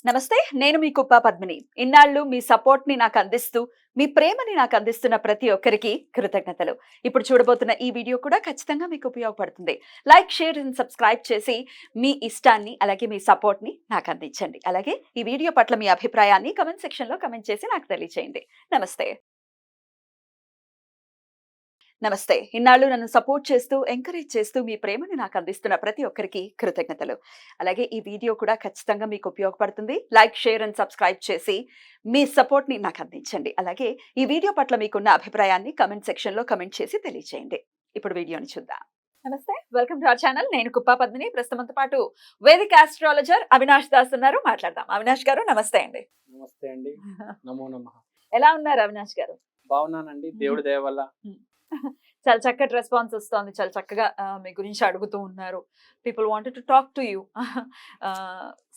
నమస్తే. నేను మీ కుప్ప పద్మిని. ఇన్నాళ్ళు మీ సపోర్ట్‌ని నాకు అందిస్తూ, మీ ప్రేమని నాకు అందిస్తున్న ప్రతి ఒక్కరికి కృతజ్ఞతలు. ఇప్పుడు చూడబోతున్న ఈ వీడియో కూడా ఖచ్చితంగా మీకు ఉపయోగపడుతుంది. లైక్, షేర్ అండ్ సబ్స్క్రైబ్ చేసి మీ ఇష్టాన్ని అలాగే మీ సపోర్ట్‌ని నాకు అందించండి. అలాగే ఈ వీడియో పట్ల మీ అభిప్రాయాన్ని కామెంట్ సెక్షన్‌లో కామెంట్ చేసి నాకు తెలియజేయండి. నమస్తే. నమస్తే. ఇన్నాళ్ళు నన్ను సపోర్ట్ చేస్తూ, ఎంకరేజ్ చేస్తూ మీ ప్రేమని నాకు అందిస్తున్న ప్రతి ఒక్కరికి కృతజ్ఞతలు. అలాగే ఈ వీడియో కూడా ఖచ్చితంగా మీకు ఉపయోగపడుతుంది. లైక్, షేర్ అండ్ సబ్స్క్రైబ్ చేసి మీ సపోర్ట్‌ని నాకు అందించండి. అలాగే ఈ వీడియో పట్ల మీకున్న అభిప్రాయాన్ని కామెంట్ సెక్షన్‌లో కామెంట్ చేసి తెలియజేయండి. ఇప్పుడు వీడియోని చూద్దాం. నమస్తే. Welcome to our channel. నేను కుప్ప పద్మిని. ప్రస్తుతంతో పాటు వేదిక ఆస్ట్రాలజర్ అవినాష్ దాస్ ఉన్నారు. మాట్లాడదాం. అవినాష్ గారు నమస్తే అండి. నమస్తే అండి. నమో నమః. ఎలా ఉన్నారు అవినాష్ గారు? బాగున్నానండి. దేవుడి దయ వల్ల. చాలా చక్కటి రెస్పాన్స్ వస్తుంది. చాలా చక్కగా మీ గురించి అడుగుతూ ఉన్నారు. People wanted to talk to you.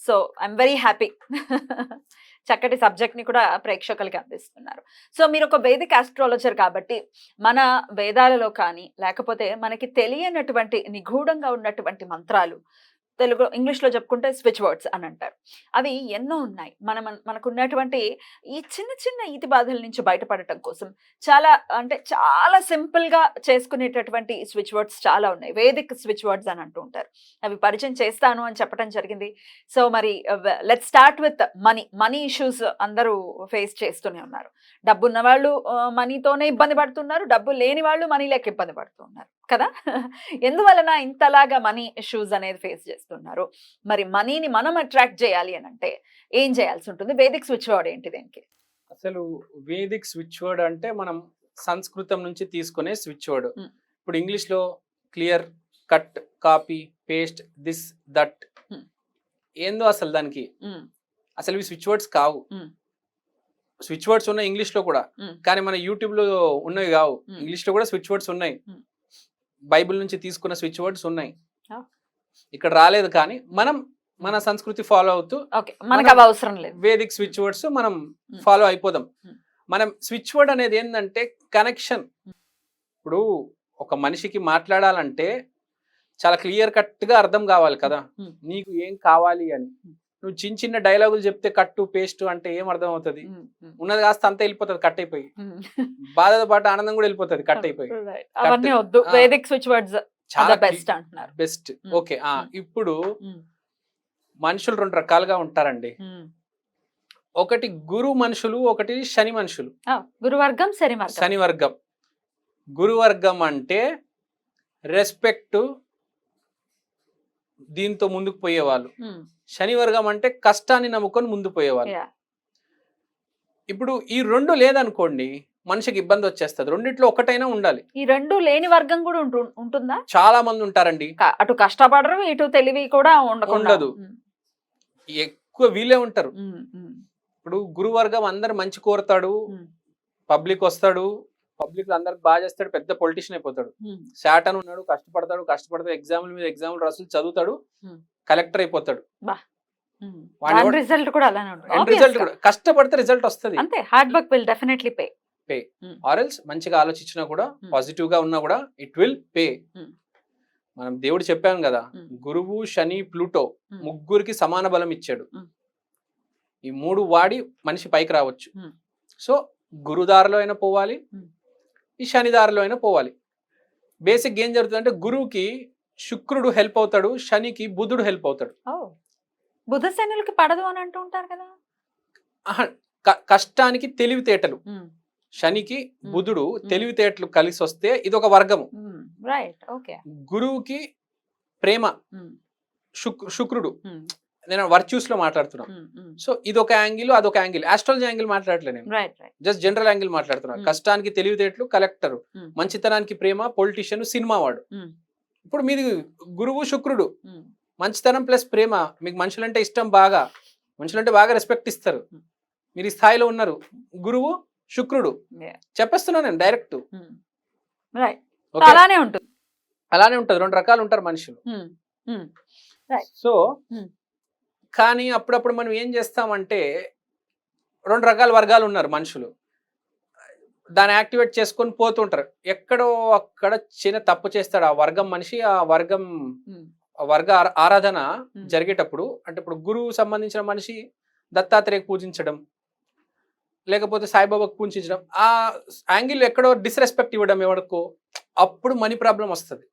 So I'm very happy. చక్కటి సబ్జెక్ట్ని కూడా ప్రేక్షకులకి అందిస్తున్నారు. సో మీరు ఒక వేదిక ఆస్ట్రాలజర్ కాబట్టి మన వేదాలలో కానీ లేకపోతే మనకి తెలియనటువంటి నిగూఢంగా ఉన్నటువంటి మంత్రాలు, తెలుగు ఇంగ్లీష్లో చెప్పుకుంటే స్విచ్ వర్డ్స్ అని అంటారు. అవి ఎన్నో ఉన్నాయి. మనకున్నటువంటి ఈ చిన్న చిన్న ఈతి బాధల నుంచి బయటపడటం కోసం చాలా సింపుల్గా చేసుకునేటటువంటి స్విచ్ వర్డ్స్ చాలా ఉన్నాయి. వేదిక్ స్విచ్ వర్డ్స్ అని అంటూ ఉంటారు. అవి పరిచయం చేస్తాను అని చెప్పడం జరిగింది. సో మరి let start with money issues అందరూ ఫేస్ చేస్తూనే ఉన్నారు. డబ్బు ఉన్న వాళ్ళు మనీతోనే ఇబ్బంది పడుతున్నారు, డబ్బు లేని వాళ్ళు మనీ లేక ఇబ్బంది పడుతున్నారు కదా. ఎందువలన ఇంతలాగా మనీ ఇష్యూస్ అనేది ఫేస్ చేస్తున్నారు? మరి మనీని మనం అట్రాక్ట్ చేయాలి అని అంటే ఏం చేయాల్సి ఉంటుంది? వేదిక్ స్విచ్ వర్డ్ ఏంటి దీనికి? అసలు వేదిక్ స్విచ్ వర్డ్ అంటే మనం సంస్కృతం నుంచి తీసుకునే స్విచ్ వర్డ్. ఇప్పుడు ఇంగ్లీష్ లో clear, cut, copy, paste, this, that ఏందో అసలు దానికి అసలు ఇవి స్విచ్ వర్డ్స్ కావు. స్విచ్ వర్డ్స్ ఉన్నాయి ఇంగ్లీష్ లో కూడా, కానీ మన యూట్యూబ్ లో ఉన్నవి కావు. ఇంగ్లీష్ లో కూడా స్విచ్ వర్డ్స్ ఉన్నాయి, బైబిల్ నుంచి తీసుకున్న స్విచ్ వర్డ్స్ ఉన్నాయి. ఇక్కడ రాలేదు, కానీ మనం మన సంస్కృతి ఫాలో అవుతూ మనకు అవి అవసరం లేదు. వేదిక్ స్విచ్ వర్డ్స్ మనం ఫాలో అయిపోదాం. మనం స్విచ్ వర్డ్ అనేది ఏంటంటే కనెక్షన్. ఇప్పుడు ఒక మనిషికి మాట్లాడాలంటే చాలా క్లియర్ కట్ గా అర్థం కావాలి కదా, నీకు ఏం కావాలి అని. నువ్వు చిన్న చిన్న డైలాగులు చెప్తే కట్టు పేస్ట్ అంటే ఏం అర్థం అవుతుంది? ఉన్నది కాస్త అంతా వెళ్ళిపోతుంది కట్ అయిపోయి, బాధతో పాటు ఆనందం కూడా వెళ్ళిపోతుంది కట్ అయిపోయి. అవన్నీ వద్దు, వేదిక్ స్విచ్ వర్డ్స్ చాలా బెస్ట్ అంటున్నారు. బెస్ట్. ఓకే. ఇప్పుడు మనుషులు రెండు రకాలుగా ఉంటారండి. ఒకటి గురు మనుషులు, ఒకటి శని మనుషులు. గురువర్గం, శని వర్గం. గురువర్గం అంటే రెస్పెక్ట్, దీంతో ముందుకు పోయేవాళ్ళు. శని వర్గం అంటే కష్టాన్ని నమ్ముకొని ముందు పోయేవాళ్ళు. ఇప్పుడు ఈ రెండు లేదనుకోండి మనిషికి ఇబ్బంది వచ్చేస్తుంది. రెండిట్లో ఒకటైనా ఉండాలి. ఈ రెండు లేని వర్గం కూడా ఉంటుందా? చాలా మంది ఉంటారండి. అటు కష్టపడరు, ఇటు తెలివి కూడా ఉండదు. ఎక్కువ వీలే ఉంటారు. ఇప్పుడు గురువర్గం అందరు మంచి కోరుతాడు, పబ్లిక్ వస్తాడు, పబ్లిక్ లో అందరికి బాగా చేస్తాడు, పెద్ద పొలిటీషియన్ అయిపోతాడు. శాటన్ ఉన్నాడు, కష్టపడతాడు, ఎగ్జామ్ల మీద ఎగ్జామ్లు రాసులు చదువుతాడు, కలెక్టర్ అయిపోతాడు. రిజల్ట్ కూడా అలానే ఉంటుంది. రిజల్ట్ కూడా కష్టపడితే రిజల్ట్ వస్తుంది. అంతే, hard work will definitely pay. Or else మంచిగా ఆలోచించినా కూడా, పాజిటివ్ గా ఉన్నా కూడా ఇట్ విల్ పే. మనం దేవుడు చెప్పాం కదా, గురువు, శని, ప్లూటో ముగ్గురికి సమాన బలం ఇచ్చాడు. ఈ మూడు వాడి మనిషి పైకి రావచ్చు. సో గురుదారిలో అయినా పోవాలి, ఈ శనిదారిలో అయినా పోవాలి. బేసిక్ ఏం జరుగుతుందంటే గురువుకి శుక్రుడు హెల్ప్ అవుతాడు, శనికి బుధుడు హెల్ప్ అవుతాడు. బుధ శనులకి పడదు అని అంటూ ఉంటారు కదా. కష్టానికి తెలివితేటలు, శనికి బుధుడు తెలివితేటలు కలిసి వస్తే ఇది ఒక వర్గము. గురువుకి ప్రేమ, శుక్రుడు. నేను వర్చ్యూస్ లో మాట్లాడుతున్నాను. సో ఇది ఒక యాంగిల్, అదొక యాంగిల్. ఆస్ట్రాలజీ యాంగిల్ మాట్లాడలేదు నేను, జస్ట్ జనరల్ యాంగిల్ మాట్లాడుతున్నాను. కష్టానికి తెలివితేటలు కలెక్టర్, మంచితనానికి ప్రేమ పొలిటీషియన్, సినిమా వాడు. ఇప్పుడు మీది గురువు శుక్రుడు, మంచితనం ప్లస్ ప్రేమ. మీకు మనుషులంటే ఇష్టం, బాగా మనుషులంటే బాగా రెస్పెక్ట్ ఇస్తారు, మీరు ఈ స్థాయిలో ఉన్నారు. గురువు శుక్రుడు చెప్పేస్తున్నా నేను డైరెక్ట్. అలానే ఉంటుంది. రెండు రకాలు ఉంటారు మనుషులు. సో కానీ అప్పుడప్పుడు మనం ఏం చేస్తామంటే రెండు రకాల వర్గాలు ఉన్నారు మనుషులు, దాన్ని యాక్టివేట్ చేసుకొని పోతుంటారు. ఎక్కడో అక్కడ చిన్న తప్పు చేస్తాడు ఆ వర్గం మనిషి. ఆ వర్గ ఆరాధన జరిగేటప్పుడు, అంటే ఇప్పుడు గురువు సంబంధించిన మనిషి దత్తాత్రేయకు పూజించడం, లేకపోతే సాయిబాబాకు పూజించడం, ఆ యాంగిల్ ఎక్కడో డిస్రెస్పెక్ట్ ఇవ్వడం ఎవరికో, అప్పుడు మనీ ప్రాబ్లం వస్తుంది.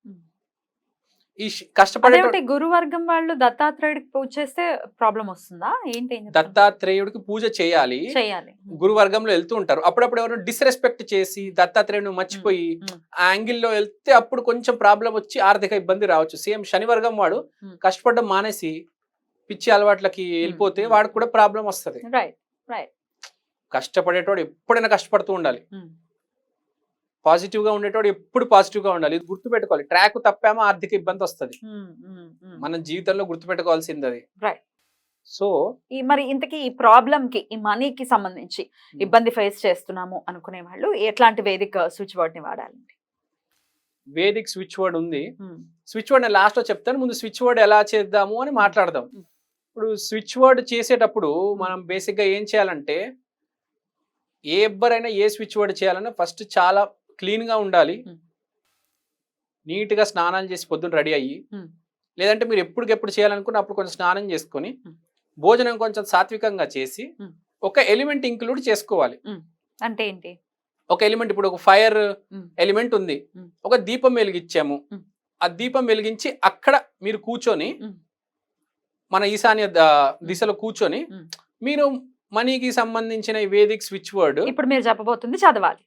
ఈ కష్టపడే అదేంటి గురువర్గం వాళ్ళు దత్తాత్రేయుడికి పూజ చేస్తే ప్రాబ్లం వస్తుందా ఏంటి? ఏం చెప్తున్నారు? దత్తాత్రేయుడికి పూజ చేయాలి, చేయాలి. గురువర్గంలో వెళ్తూ ఉంటారు. అప్పుడప్పుడు ఎవరు డిస్రెస్పెక్ట్ చేసి దత్తాత్రేయుడు మర్చిపోయి ఆ యాంగిల్లో వెళ్తే అప్పుడు కొంచెం ప్రాబ్లం వచ్చి ఆర్థిక ఇబ్బంది రావచ్చు. సేమ్ శనివర్గం వాడు కష్టపడడం మానేసి పిచ్చి అలవాట్లకి వెళ్ళిపోతే వాడికి కూడా ప్రాబ్లం వస్తుంది. Right right. కష్టపడేటోడు ఎప్పుడైనా కష్టపడుతూ ఉండాలి, పాజిటివ్ గా ఉండేటోడు ఎప్పుడు పాజిటివ్ గా ఉండాలి. ఇది గుర్తుపెట్టుకోవాలి. ట్రాక్ తప్పామో ఆర్థిక ఇబ్బంది వస్తుంది. మన జీవితంలో గుర్తుపెట్టుకోవాల్సింది అది. రైట్. సో మరి ఇంతకీ ఈ ప్రాబ్లం కి, ఈ మనీకి సంబంధించి ఇబ్బంది ఫేస్ చేస్తున్నాము అనుకునే వాళ్ళు ఎట్లాంటి వేదిక స్విచ్ వర్డ్ ని వాడాలండి? వేదిక్ స్విచ్ వర్డ్ ఉంది. స్విచ్ వర్డ్ నేను లాస్ట్ లో చెప్తాను, ముందు స్విచ్ వర్డ్ ఎలా చేద్దాము అని మాట్లాడదాం. ఇప్పుడు స్విచ్ వర్డ్ చేసేటప్పుడు మనం బేసిక్ గా ఏం చేయాలంటే, ఎవరైనా ఏ స్విచ్ వర్డ్ చేయాలన్నా ఫస్ట్ చాలా క్లీన్ గా ఉండాలి, నీట్ గా స్నానాలు చేసి పొద్దున్న రెడీ అయ్యి, లేదంటే మీరు ఎప్పటికెప్పుడు చేయాలనుకున్న అప్పుడు కొంచెం స్నానం చేసుకొని భోజనం కొంచెం సాత్వికంగా చేసి ఒక ఎలిమెంట్ ఇంక్లూడ్ చేసుకోవాలి. అంటే ఏంటి? ఒక ఎలిమెంట్, ఇప్పుడు ఒక ఫైర్ ఎలిమెంట్ ఉంది, ఒక దీపం వెలిగించాము, ఆ దీపం వెలిగించి అక్కడ మీరు కూర్చొని మన ఈశాన్య దిశలో కూర్చొని మీరు మనీకి సంబంధించిన వేదిక్ స్విచ్ వర్డ్ ఇప్పుడు మీరు చెప్పబోతుంది చదవాలి.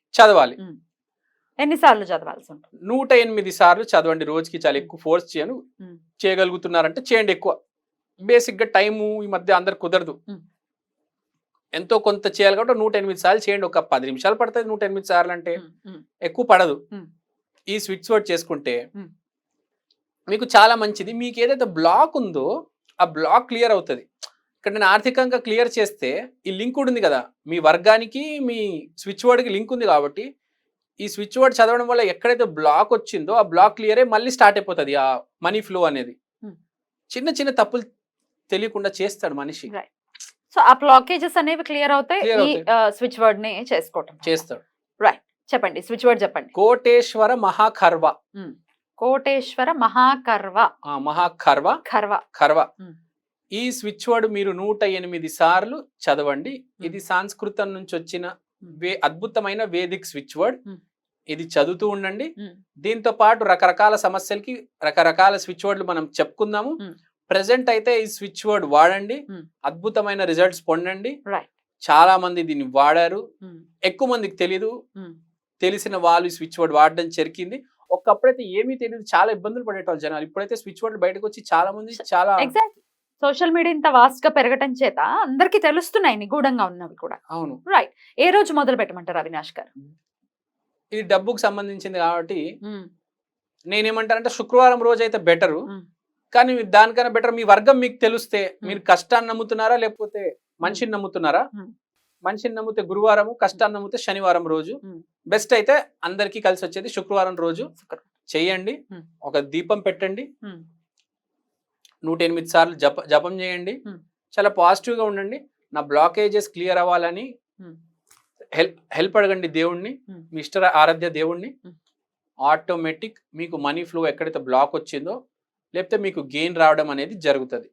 ఎన్నిసార్లు చదవాల్సి ఉంటుంది? 108 సార్లు చదవండి రోజుకి. చాలా ఎక్కువ ఫోర్స్ చేయను, చేయగలుగుతున్నారంటే చేయండి. ఎక్కువ బేసిక్ గా టైము ఈ మధ్య అందరు కుదరదు, ఎంతో కొంత చేయాలి కాబట్టి 108 సార్లు చేయండి. ఒక 10 నిమిషాలు పడుతుంది 108 సార్లు అంటే, ఎక్కువ పడదు. ఈ స్విచ్ వర్డ్ చేసుకుంటే మీకు చాలా మంచిది. మీకు ఏదైతే బ్లాక్ ఉందో ఆ బ్లాక్ క్లియర్ అవుతుంది. ఇక్కడ నేను ఆర్థికంగా క్లియర్ చేస్తే ఈ లింక్ ఉంది కదా, మీ వర్గానికి మీ స్విచ్ వర్డ్కి లింక్ ఉంది కాబట్టి ఈ స్విచ్ వర్డ్ చదవడం వల్ల ఎక్కడైతే బ్లాక్ వచ్చిందో ఆ బ్లాక్ క్లియర్ అయ్యి మళ్ళీ స్టార్ట్ అయిపోతుంది ఆ మనీ ఫ్లో అనేది. చిన్న చిన్న తప్పులు తెలియకుండా చేస్తాడు మనిషి. సో ఆ బ్లాకేజెస్ అనేవి క్లియర్ అవుతాయి ఈ స్విచ్ వర్డ్ ని చేస్తాడు. రైట్, చెప్పండి స్విచ్ వర్డ్ చెప్పండి. కోటేశ్వర మహాఖర్వ. కోటేశ్వర మహాఖర్వ. ఈ స్విచ్ వర్డ్ మీరు 108 సార్లు చదవండి. ఇది సంస్కృతం నుంచి వచ్చిన అద్భుతమైన వేదిక్ స్విచ్ వర్డ్. ఇది చదువుతూ ఉండండి. దీంతో పాటు రకరకాల సమస్యలకి రకరకాల స్విచ్ వర్డ్లు మనం చెప్పుకుందాము. ప్రెసెంట్ అయితే ఈ స్విచ్ వర్డ్ వాడండి, అద్భుతమైన రిజల్ట్స్ పొందండి. చాలా మంది దీన్ని వాడారు, ఎక్కువ మందికి తెలీదు, తెలిసిన వాళ్ళు ఈ స్విచ్ వర్డ్ వాడడం జరిగింది. ఒకప్పుడైతే ఏమీ తెలియదు, చాలా ఇబ్బందులు పడేటోళ్ళు జనాలు. ఇప్పుడైతే స్విచ్ వర్డ్ బయటకు వచ్చి చాలా మంది చాలా సోషల్ మీడియా ఇంత వాస్ట్ గా పెరగటం చేత అందరికి తెలుస్తున్నాయి నిగూఢంగా ఉన్నవి కూడా. అవును. రైట్, ఏ రోజు మొదలు పెట్టమంటారు అవినాష్ గారు? ఇది డబ్బుకు సంబంధించింది కాబట్టి నేనేమంటానంటే శుక్రవారం రోజు అయితే బెటరు. కానీ దానికన్నా బెటర్ మీ వర్గం మీకు తెలిస్తే, మీరు కష్టాన్ని నమ్ముతున్నారా లేకపోతే మనిషిని నమ్ముతున్నారా? మనిషిని నమ్మితే గురువారము, కష్టాన్ని నమ్మితే శనివారం రోజు. బెస్ట్ అయితే అందరికీ కలిసి వచ్చేది శుక్రవారం రోజు చెయ్యండి. ఒక దీపం పెట్టండి, 108 సార్లు జపం చేయండి. చాలా పాజిటివ్ గా ఉండండి. నా బ్లాకేజెస్ క్లియర్ అవ్వాలని హెల్ప్ అడగండి దేవుణ్ణి, మీ ఇష్ట ఆరాధ్య దేవుణ్ణి. ఆటోమేటిక్ మీకు మనీ ఫ్లో ఎక్కడైతే బ్లాక్ వచ్చిందో లేకపోతే మీకు గెయిన్ రావడం అనేది జరుగుతుంది.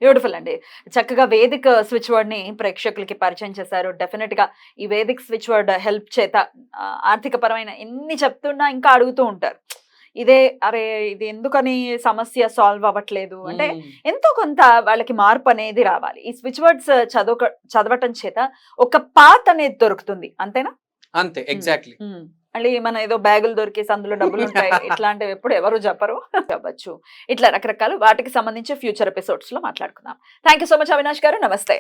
బ్యూటిఫుల్ అండి. చక్కగా వేదిక్ స్విచ్ వర్డ్ ని ప్రేక్షకులకి పరిచయం చేశారు. డెఫినెట్ గా ఈ వేదిక్ స్విచ్ వర్డ్ హెల్ప్ చేత ఆర్థిక పరమైన ఎన్ని చెప్తున్నా ఇంకా అడుగుతూ ఉంటారు, ఇదే అరే ఇది ఎందుకని సమస్య సాల్వ్ అవ్వట్లేదు అంటే ఎంతో కొంత వాళ్ళకి మార్పు అనేది రావాలి. ఈ స్విచ్ వర్డ్స్ చదవటం చేత ఒక పాత్ అనేది దొరుకుతుంది, అంతేనా? అంతే, ఎగ్జాక్ట్లీ. మళ్ళీ మన ఏదో బ్యాగులు దొరికేసి అందులో డబ్బులు ఉంటాయి ఇట్లాంటివి ఎప్పుడు ఎవరు చెప్పరు. చెప్పచ్చు ఇట్లా రకరకాల వాటికి సంబంధించి ఫ్యూచర్ ఎపిసోడ్స్ లో మాట్లాడుకుందాం. Thank you so much Avinash గారు. నమస్తే.